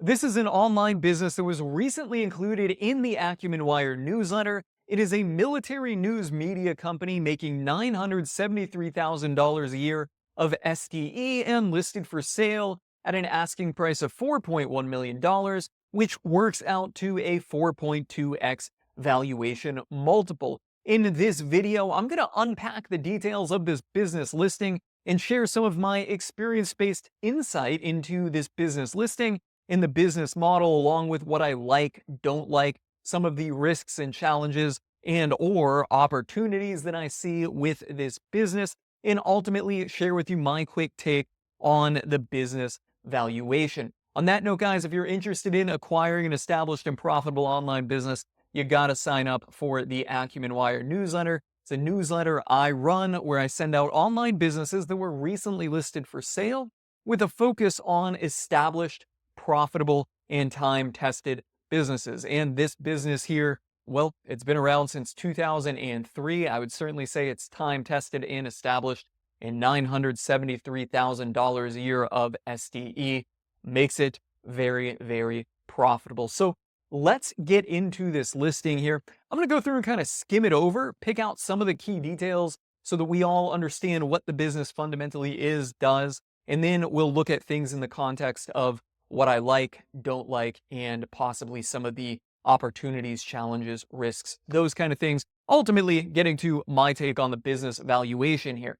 This is an online business that was recently included in the Acumen Wire newsletter. It is a military news media company making $973,000 a year of SDE and listed for sale at an asking price of $4.1 million, which works out to a 4.2x valuation multiple. In this video, I'm going to unpack the details of this business listing and share some of my experience-based insight into this business listing in the business model, along with what I like, don't like, some of the risks and challenges and or opportunities that I see with this business, and ultimately share with you my quick take on the business valuation. On that note, guys, if you're interested in acquiring an established and profitable online business, you got to sign up for the Acumen Wire newsletter. It's a newsletter I run where I send out online businesses that were recently listed for sale with a focus on established, profitable, and time-tested businesses. And this business here, well, it's been around since 2003. I would certainly say it's time-tested and established, and $973,000 a year of SDE makes it very, very profitable. So let's get into this listing here. I'm going to go through and kind of skim it over, pick out some of the key details so that we all understand what the business fundamentally is, does, and then we'll look at things in the context of what I like, don't like, and possibly some of the opportunities, challenges, risks, those kind of things, ultimately getting to my take on the business valuation here.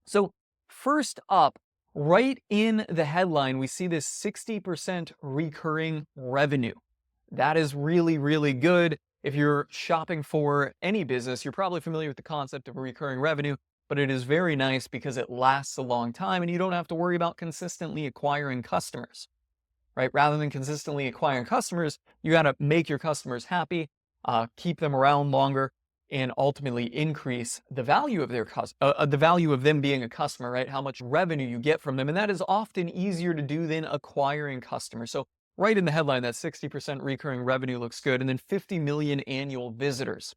So first up, right in the headline, we see this 60% recurring revenue. That is really, really good. If you're shopping for any business, you're probably familiar with the concept of recurring revenue, but it is very nice because it lasts a long time and you don't have to worry about consistently acquiring customers, right? Rather than consistently acquiring customers, you got to make your customers happy, keep them around longer, and ultimately increase the value of their the value of them being a customer, right? How much revenue you get from them, and that is often easier to do than acquiring customers. So right in the headline, that 60% recurring revenue looks good, and then 50 million annual visitors.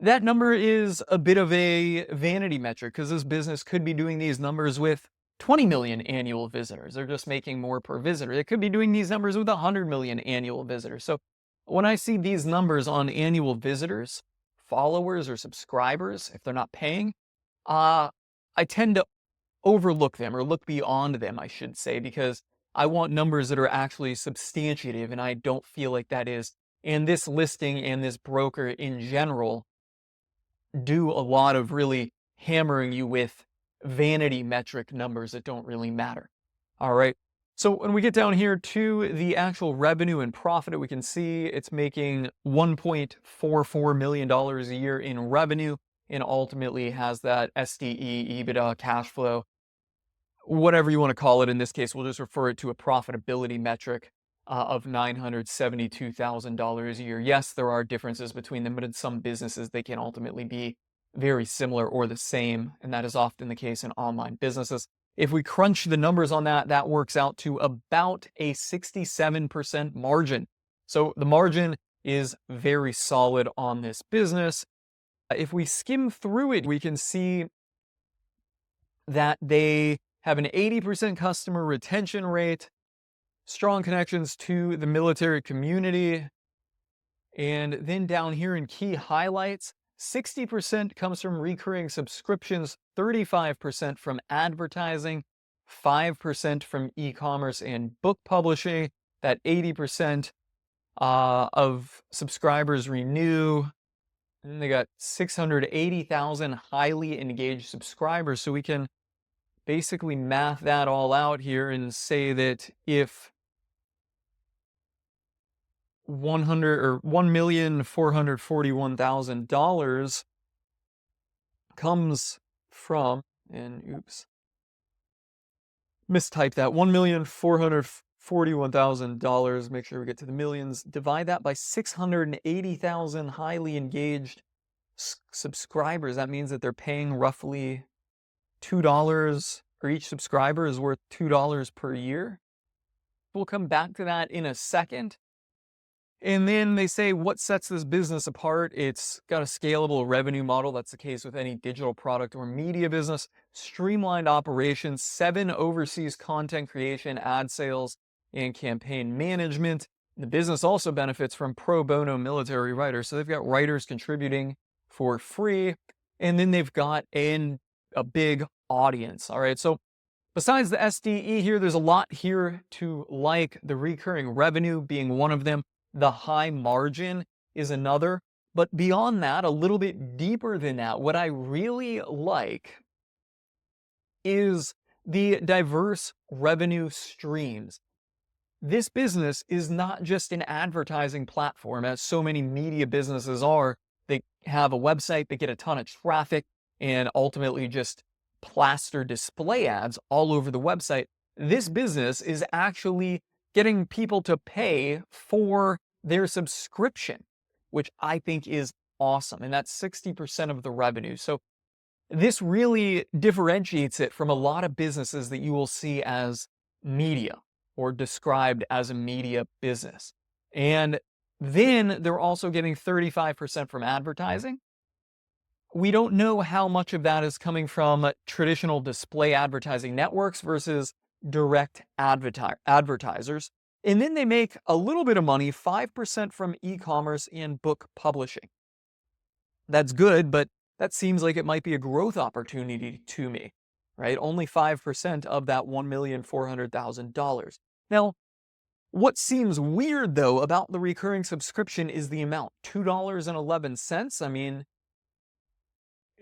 That number is a bit of a vanity metric because this business could be doing these numbers with 20 million annual visitors. They're just making more per visitor. It could be doing these numbers with 100 million annual visitors. So when I see these numbers on annual visitors, followers, or subscribers, if they're not paying, I tend to overlook them, or look beyond them, I should say, because I want numbers that are actually substantiative, and I don't feel like that is. And this listing and this broker in general do a lot of really hammering you with vanity metric numbers that don't really matter. All right. So when we get down here to the actual revenue and profit, we can see it's making $1.44 million a year in revenue, and ultimately has that SDE, EBITDA, cash flow, whatever you want to call it. In this case, we'll just refer it to a profitability metric of $972,000 a year. Yes, there are differences between them, but in some businesses, they can ultimately be very similar or the same, and that is often the case in online businesses. If we crunch the numbers on that, that works out to about a 67% margin. So the margin is very solid on this business. If we skim through it, we can see that they have an 80% customer retention rate, strong connections to the military community, and then down here in key highlights, 60% comes from recurring subscriptions, 35% from advertising, 5% from e-commerce and book publishing. That 80% of subscribers renew. And they got 680,000 highly engaged subscribers. So we can basically math that all out here and say that if $1,441,000 comes from, and oops, mistyped that, $1,441,000, make sure we get to the millions, divide that by 680,000 highly engaged subscribers. That means that they're paying roughly $2, or each subscriber is worth $2 per year. We'll come back to that in a second. And then they say, what sets this business apart? It's got a scalable revenue model. That's the case with any digital product or media business. Streamlined operations, 7 overseas content creation, ad sales, and campaign management. The business also benefits from pro bono military writers. So they've got writers contributing for free, and then they've got a big audience. All right. So besides the SDE here, there's a lot here to like, the recurring revenue being one of them. The high margin is another. But beyond that, a little bit deeper than that, what I really like is the diverse revenue streams. This business is not just an advertising platform, as so many media businesses are. They have a website, they get a ton of traffic, and ultimately just plaster display ads all over the website. This business is actually getting people to pay for their subscription, which I think is awesome. And that's 60% of the revenue. So this really differentiates it from a lot of businesses that you will see as media or described as a media business. And then they're also getting 35% from advertising. We don't know how much of that is coming from traditional display advertising networks versus direct advertisers. And then they make a little bit of money, 5% from e-commerce and book publishing. That's good, but that seems like it might be a growth opportunity to me, right? Only 5% of that $1,400,000. Now, what seems weird though about the recurring subscription is the amount, $2.11. I mean,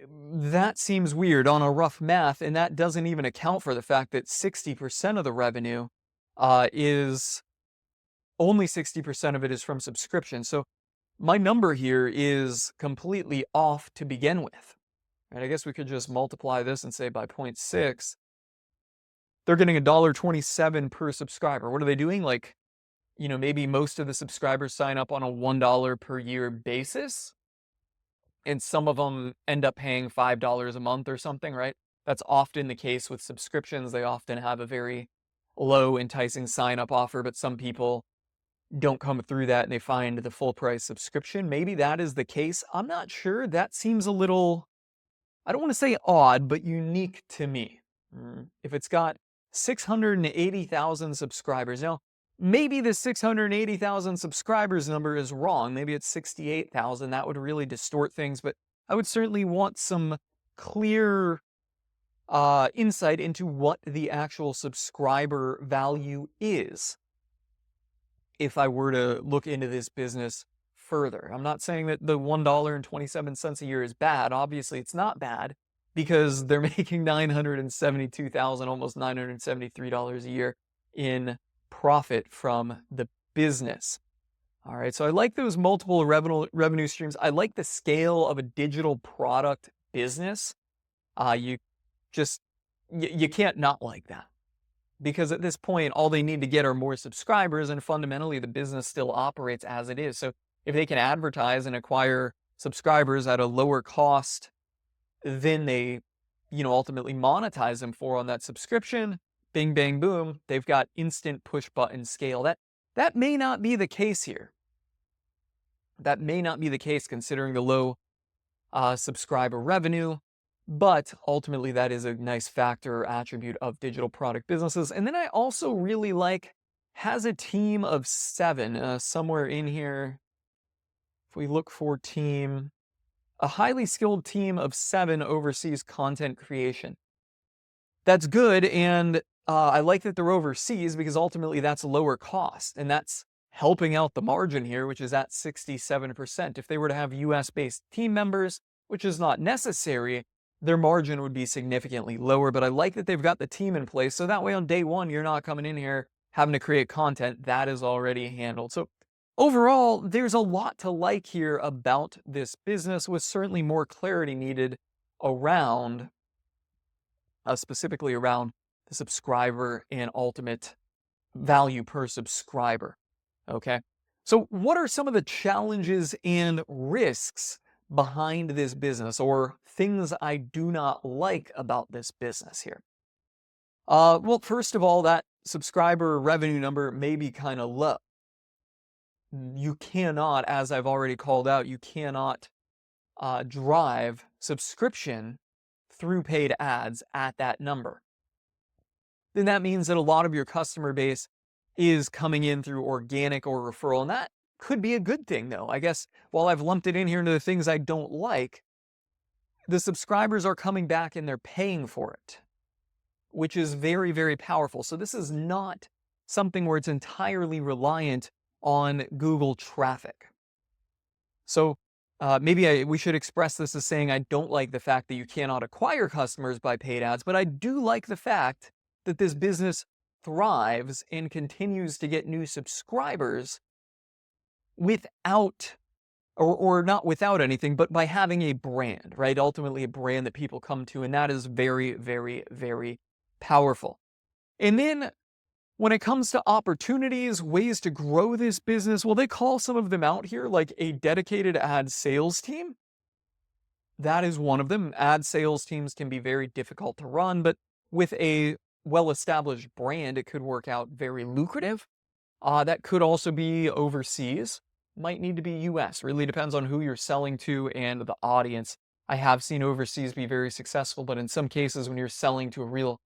that seems weird on a rough math, and that doesn't even account for the fact that 60% of the revenue is only 60% of it is from subscription. So my number here is completely off to begin with. And I guess we could just multiply this and say by 0.6. They're getting $1.27 per subscriber. What are they doing? Like, maybe most of the subscribers sign up on a $1 per year basis, and some of them end up paying $5 a month or something, right? That's often the case with subscriptions. They often have a very low enticing sign-up offer, but some people don't come through that and they find the full price subscription. Maybe that is the case. I'm not sure. That seems a little, I don't want to say odd, but unique to me. If it's got 680,000 subscribers. Now, maybe the 680,000 subscribers number is wrong. Maybe it's 68,000. That would really distort things, but I would certainly want some clear insight into what the actual subscriber value is if I were to look into this business further. I'm not saying that the $1.27 a year is bad. Obviously, it's not bad because they're making $972,000, almost $973 a year in profit from the business. All right, so I like those multiple revenue streams. I like the scale of a digital product business. You can't not like that. Because at this point, all they need to get are more subscribers, and fundamentally the business still operates as it is. So if they can advertise and acquire subscribers at a lower cost, then they, ultimately monetize them for on that subscription, bing, bang, boom, they've got instant push button scale. That may not be the case here. That may not be the case considering the low subscriber revenue. But ultimately, that is a nice factor or attribute of digital product businesses. And then I also really has a team of 7 somewhere in here. If we look for team, a highly skilled team of 7 oversees content creation. That's good. And I like that they're overseas because ultimately that's lower cost. And that's helping out the margin here, which is at 67%. If they were to have US-based team members, which is not necessary, their margin would be significantly lower, but I like that they've got the team in place, so that way on day one, you're not coming in here having to create content. That is already handled. So overall, there's a lot to like here about this business, with certainly more clarity needed around, specifically around the subscriber and ultimate value per subscriber. Okay, so what are some of the challenges and risks behind this business, or things I do not like about this business here? Well, first of all, that subscriber revenue number may be kind of low. You cannot, as I've already called out, you cannot drive subscription through paid ads at that number. Then that means that a lot of your customer base is coming in through organic or referral. And that could be a good thing, though. I guess while I've lumped it in here into the things I don't like, the subscribers are coming back and they're paying for it, which is very, very powerful. So this is not something where it's entirely reliant on Google traffic. So maybe we should express this as saying I don't like the fact that you cannot acquire customers by paid ads, but I do like the fact that this business thrives and continues to get new subscribers without, or not without anything, but by having a brand, right? Ultimately a brand that people come to, and that is very, very, very powerful. And then when it comes to opportunities, ways to grow this business, well, they call some of them out here, like a dedicated ad sales team. That is one of them. Ad sales teams can be very difficult to run, but with a well-established brand, it could work out very lucrative. That could also be overseas. Might need to be US. Really depends on who you're selling to and the audience. I have seen overseas be very successful, but in some cases, when you're selling to a real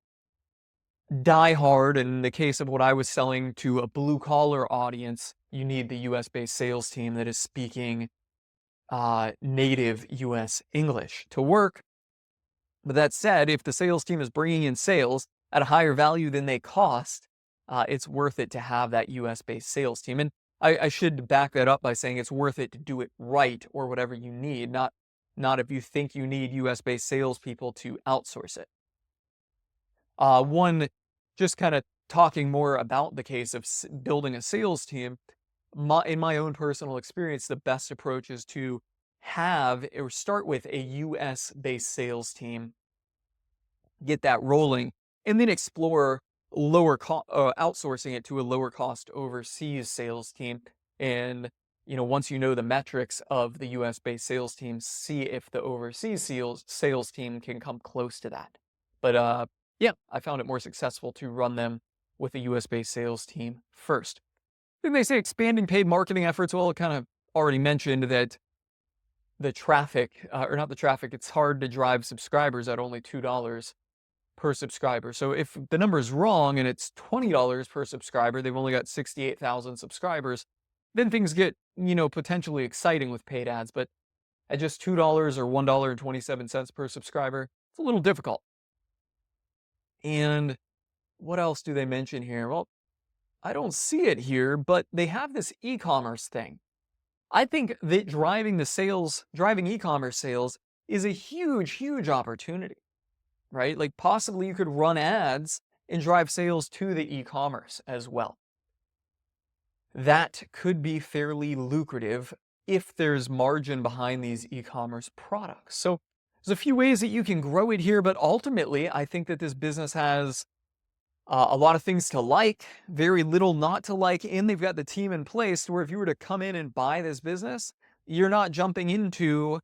diehard, in the case of what I was selling to a blue-collar audience, you need the US-based sales team that is speaking native US English to work. But that said, if the sales team is bringing in sales at a higher value than they cost, it's worth it to have that US-based sales team. And I should back that up by saying it's worth it to do it right or whatever you need, not if you think you need US-based salespeople to outsource it. One, just kind of talking more about the case of building a sales team, in my own personal experience, the best approach is to have or start with a US-based sales team, get that rolling, and then explore outsourcing it to a lower cost overseas sales team. And once you know the metrics of the US-based sales team, see if the overseas sales team can come close to that. But yeah, I found it more successful to run them with a US-based sales team first. Then they say expanding paid marketing efforts. Well, it kind of already mentioned that the traffic, or not the traffic, it's hard to drive subscribers at only $2 per subscriber. So if the number is wrong and it's $20 per subscriber, they've only got 68,000 subscribers, then things get, potentially exciting with paid ads. But at just $2 or $1.27 per subscriber, it's a little difficult. And what else do they mention here? Well, I don't see it here, but they have this e-commerce thing. I think that driving e-commerce sales is a huge, huge opportunity, right? Like possibly you could run ads and drive sales to the e-commerce as well. That could be fairly lucrative if there's margin behind these e-commerce products. So there's a few ways that you can grow it here, but ultimately I think that this business has a lot of things to like, very little not to like, and they've got the team in place where if you were to come in and buy this business, you're not jumping into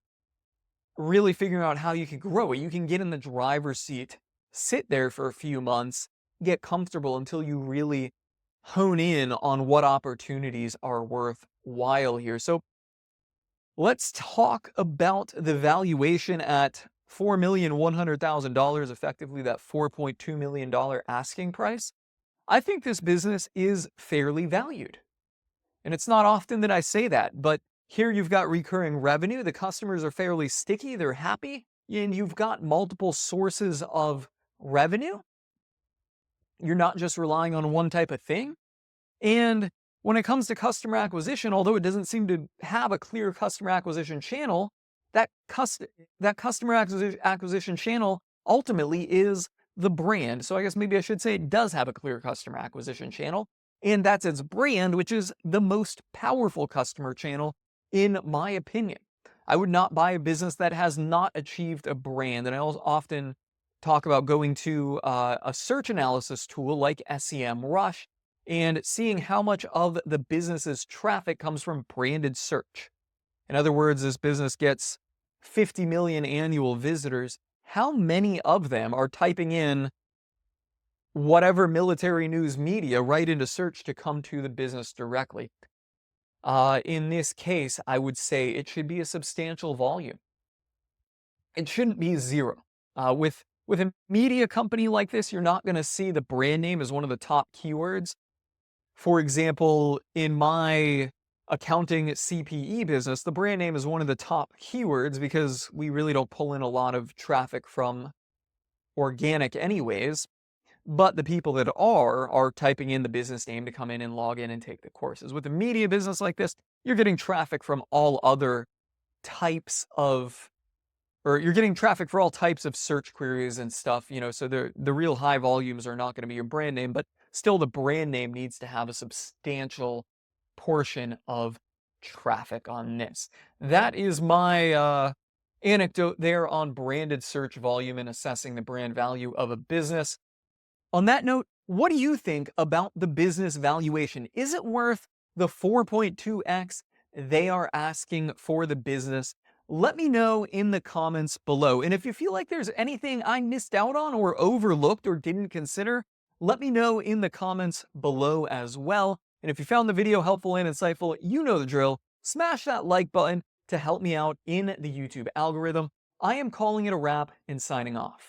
really figuring out how you can grow it. You can get in the driver's seat, sit there for a few months, get comfortable until you really hone in on what opportunities are worthwhile here. So let's talk about the valuation at $4,100,000, effectively that $4.2 million asking price. I think this business is fairly valued. And it's not often that I say that, but here you've got recurring revenue. The customers are fairly sticky. They're happy. And you've got multiple sources of revenue. You're not just relying on one type of thing. And when it comes to customer acquisition, although it doesn't seem to have a clear customer acquisition channel, that customer acquisition channel ultimately is the brand. So I guess maybe I should say it does have a clear customer acquisition channel, and that's its brand, which is the most powerful customer channel, in my opinion. I would not buy a business that has not achieved a brand, and I also often talk about going to a search analysis tool like SEMrush and seeing how much of the business's traffic comes from branded search. In other words, this business gets 50 million annual visitors. How many of them are typing in whatever military news media right into search to come to the business directly? In this case, I would say it should be a substantial volume. It shouldn't be zero. With a media company like this, you're not going to see the brand name as one of the top keywords. For example, in my accounting CPE business, the brand name is one of the top keywords because we really don't pull in a lot of traffic from organic anyways. But the people that are typing in the business name to come in and log in and take the courses. With a media business like this, you're getting traffic from all other types of, or you're getting traffic for all types of search queries and stuff, so the real high volumes are not going to be your brand name, but still the brand name needs to have a substantial portion of traffic on this. That is my anecdote there on branded search volume and assessing the brand value of a business. On that note, what do you think about the business valuation? Is it worth the 4.2x they are asking for the business? Let me know in the comments below. And if you feel like there's anything I missed out on or overlooked or didn't consider, let me know in the comments below as well. And if you found the video helpful and insightful, you know the drill. Smash that like button to help me out in the YouTube algorithm. I am calling it a wrap and signing off.